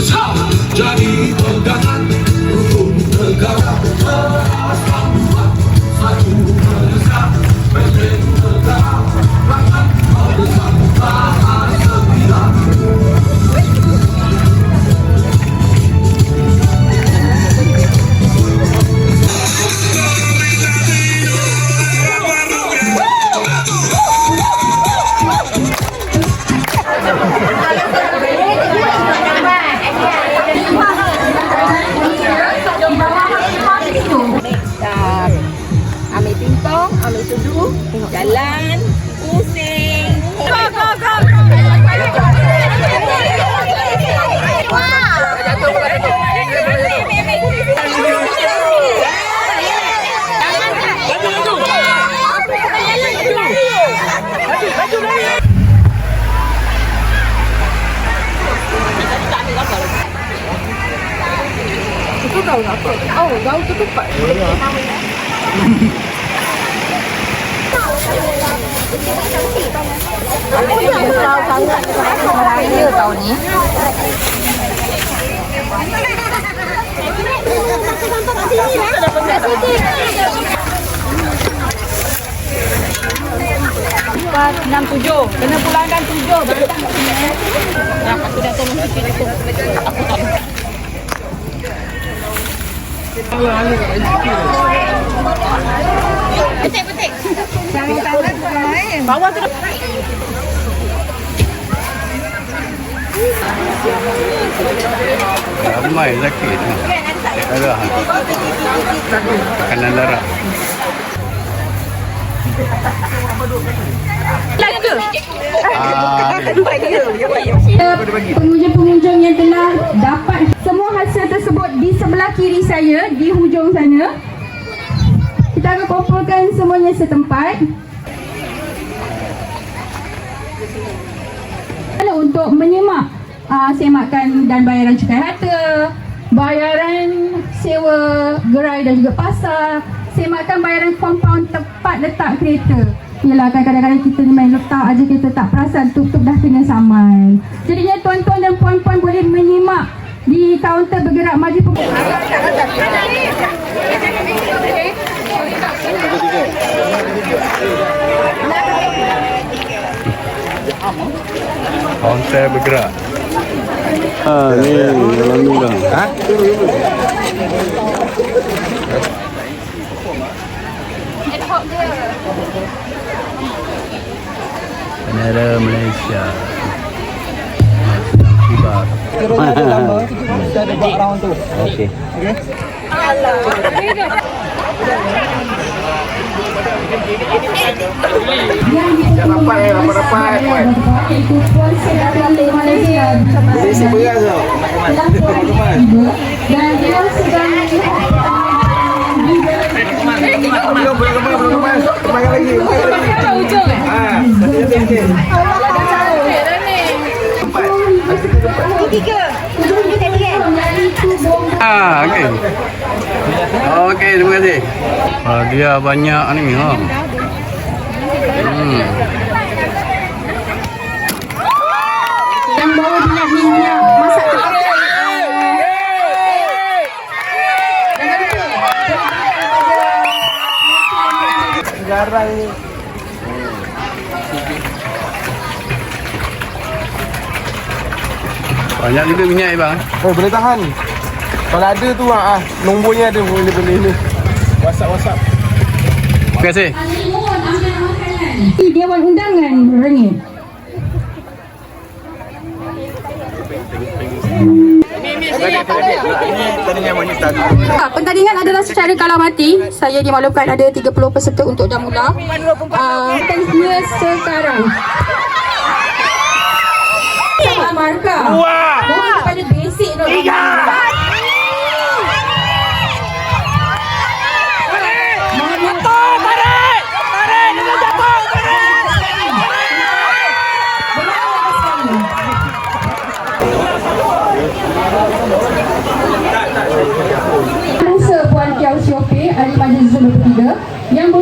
bersama jadi pegangan hukum negara terasa kuat satu mendesak benteng negara rakyat mendesak tahan sembilan. Ambil pingpong, ambil sudu, jalan, pusing. Go, go, go, go. Itu gaun apa? Oh, gaun ketupat. Aku yang besar sangat raya tahun ni. Empat, 6, 7. Kena pulangkan 7. Baru tak nak sini. Ya, aku dah tolong sikit itu. Aku tak. Petik. Bawah tu. Ramai sakit. Darah. Tekanan darah. Lagi ke? Pengunjung-pengunjung yang telah dapat semua hasil tersebut di sebelah kiri saya, di hujung sana. Kita akan kumpulkan semuanya setempat. Untuk menyemak semakan dan bayaran cukai harta, bayaran sewa gerai dan juga pasar, semakan bayaran kompaun tempat letak kereta. Yalah, kadang-kadang kita ni main letak aja, kita tak perasan tutup dah kena saman. Jadinya tuan-tuan dan puan-puan boleh menyimak di kaunter bergerak maju. Kaunter bergerak. Ni alhamdulillah. Bendera Malaysia. Tiba. Terusnya ada lama, kita ada buat round tu. Okey. Dapat. Isi beras tau. Dan dia sedang Belum lagi. Ujung Okey. Okey, terima kasih. Dia banyak ni ha. yang bawa minyak masak terpakai. Sekarang ni. Banyak juga minyak bang. Oh, boleh tahan. Kalau ada tu nombornya ada, boleh ni. WhatsApp. Terima kasih. Dewan Undangan Rengit. Pertandingan adalah secara kalah mati. Saya dimaklumkan ada 30 peserta untuk Damula. Tanya sekarang. Sama markah. Bukan pada basic tu. Puan Kiau Siope, ahli majlis zon 3 yang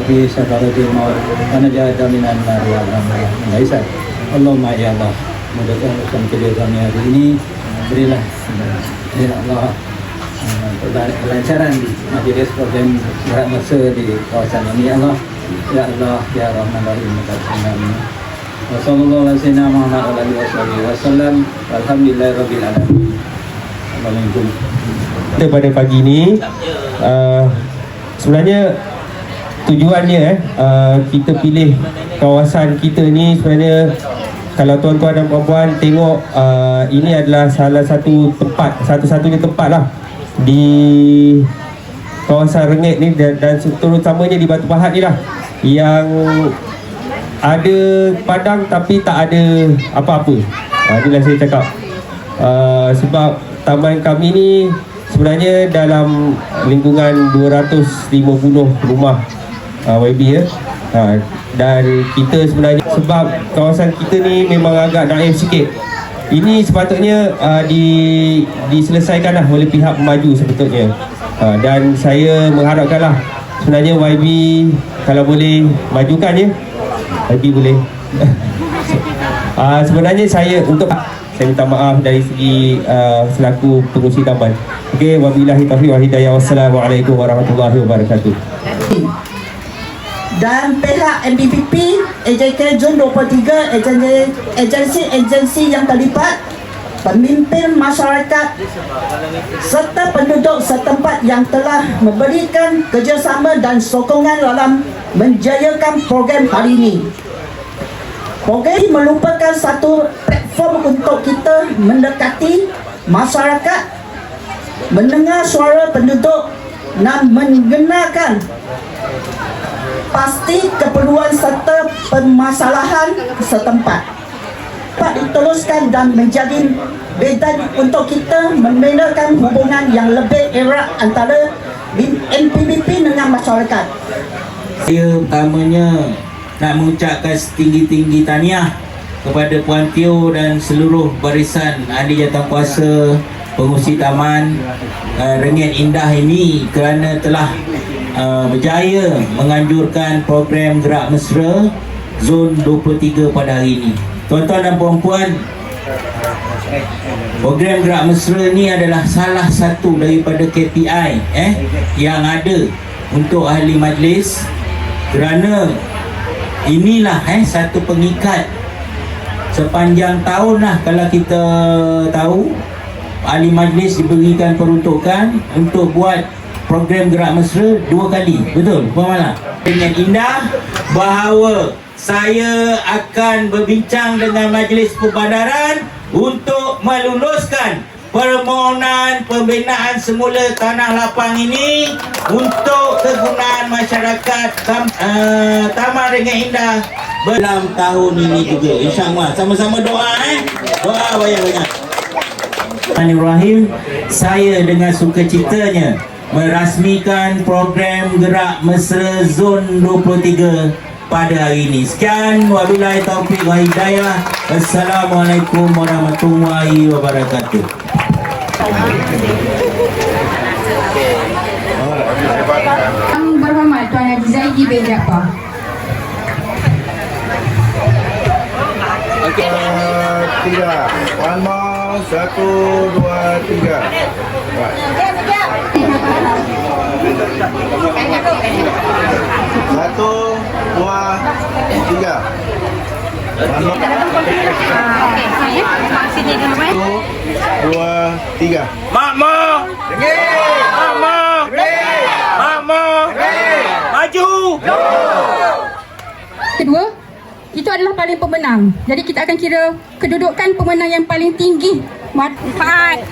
fi sakaratil maut wa najata minan nar ya Allah. Allahumma ya Allah, mudahkan urusan kerja kami hari ini. Berilah ya Allah kelancaran di majlis program gerak masa di kawasan ini ya Allah. Ya Allah ya Rahman Rahim. Wassalamualaikum warahmatullahi wabarakatuh. Alhamdulillahirabbil alamin. Assalamualaikum. Pada pagi ini sebenarnya tujuannya kita pilih kawasan kita ni sebenarnya, kalau tuan-tuan dan puan-puan tengok, ini adalah salah satu tempat, satu-satunya tempat lah di kawasan Rengit ni dan terutamanya di Batu Pahat ni lah yang ada padang tapi tak ada apa-apa. Inilah saya cakap, sebab taman kami ni sebenarnya dalam lingkungan 250 rumah YB ya. Dan kita sebenarnya, sebab kawasan kita ni memang agak naif sikit, ini sepatutnya diselesaikanlah oleh pihak pemaju sebetulnya. Dan saya mengharapkanlah sebenarnya YB kalau boleh majukan ya, YB boleh. Sebenarnya saya minta maaf dari segi selaku pengurusi taman. Okey, wabillahi taufiq wal hidayah. Wassalamualaikum warahmatullahi wabarakatuh. Dan pihak MPPP, AJK Zon 23, agensi yang terlibat, pemimpin masyarakat serta penduduk setempat yang telah memberikan kerjasama dan sokongan dalam menjayakan program hari ini. Program ini merupakan satu platform untuk kita mendekati masyarakat, mendengar suara penduduk dan mengenakan pasti keperluan serta permasalahan setempat dapat diteruskan dan menjadi medan untuk kita membinakan hubungan yang lebih erat antara MPPP dengan masyarakat. Saya pertamanya nak mengucapkan setinggi-tinggi tahniah kepada Puan Teo dan seluruh barisan ahli jawatankuasa pengurusi taman Rengit Indah ini kerana telah berjaya menganjurkan program Gerak Mesra Zon 23 pada hari ini. Tuan-tuan dan puan-puan, program Gerak Mesra ini adalah salah satu daripada KPI yang ada untuk ahli majlis, kerana inilah satu pengikat sepanjang tahun lah. Kalau kita tahu, ahli majlis diberikan peruntukan untuk buat program Gerak Mesra 2 kali. Betul, Puan Mala? Dengan indah bahawa saya akan berbincang dengan Majlis Perbandaran untuk meluluskan permohonan pembinaan semula tanah lapang ini untuk kegunaan masyarakat Taman Rengit Indah dalam tahun ini juga. InsyaAllah sama-sama doa doa banyak-banyak. Bismillahirrahmanirrahim. Saya dengan sukacitanya merasmikan program Gerak Mesra Zon 23 pada hari ini. Sekian, wabillahi taufiq wal hidayah. Assalamualaikum warahmatullahi wabarakatuh. Yang berhormat Tuan Haji Zaidi bin Jaafar. Tiga. One more. 1, 2, 3. Satu, dua, tiga. Satu, dua, tiga. Makmur, makmur, makmur, maju. Kedua, itu adalah paling pemenang. Jadi kita akan kira kedudukan pemenang yang paling tinggi. Empat.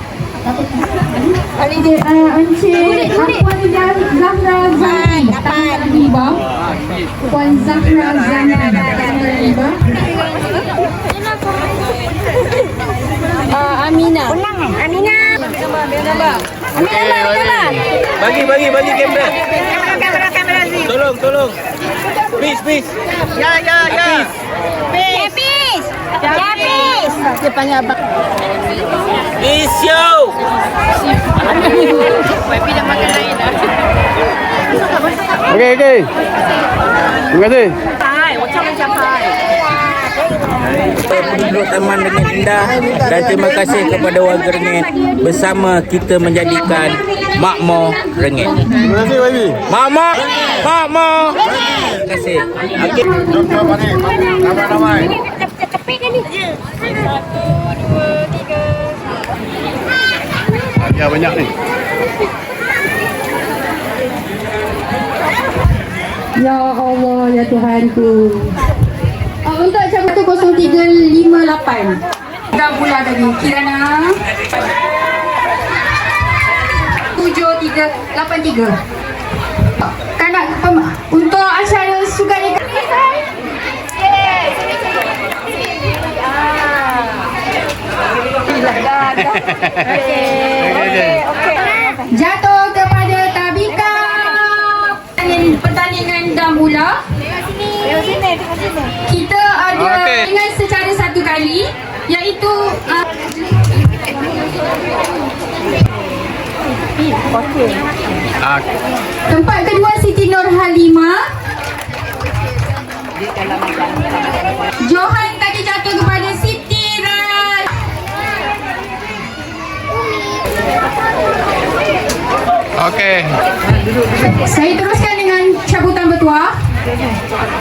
Paling dia Encik Puan Zahra Zani. Dapat riba. Puan Zahra Zani dapat riba. Aminah. Aminah. Aminah. Bagi kamera. Kamera. Tolong. Please. Ya. Peace. Dia panggil abang. Peace yo. Okay. Terima kasih. Penduduk Taman Rengit Indah, dan terima kasih kepada warga Rengit bersama kita menjadikan makmur Rengit. Terima kasih YB. Makmur. Terima kasih. Okey. Ramai-ramai. Ya banyak ni. Ya Allah, ya Tuhanku. Untuk cabut 0358. Dah pula tadi. Kirana 7383. Kanak untuk acara sugar ni. Jatuh kepada Tabika. Pertandingan dah mula. Kita ada dengan secara satu kali, iaitu tempat kedua Siti Nur Halimah. Johan tadi jatuh kepada Siti Rai. Okey. Saya teruskan dengan cabutan bertuah.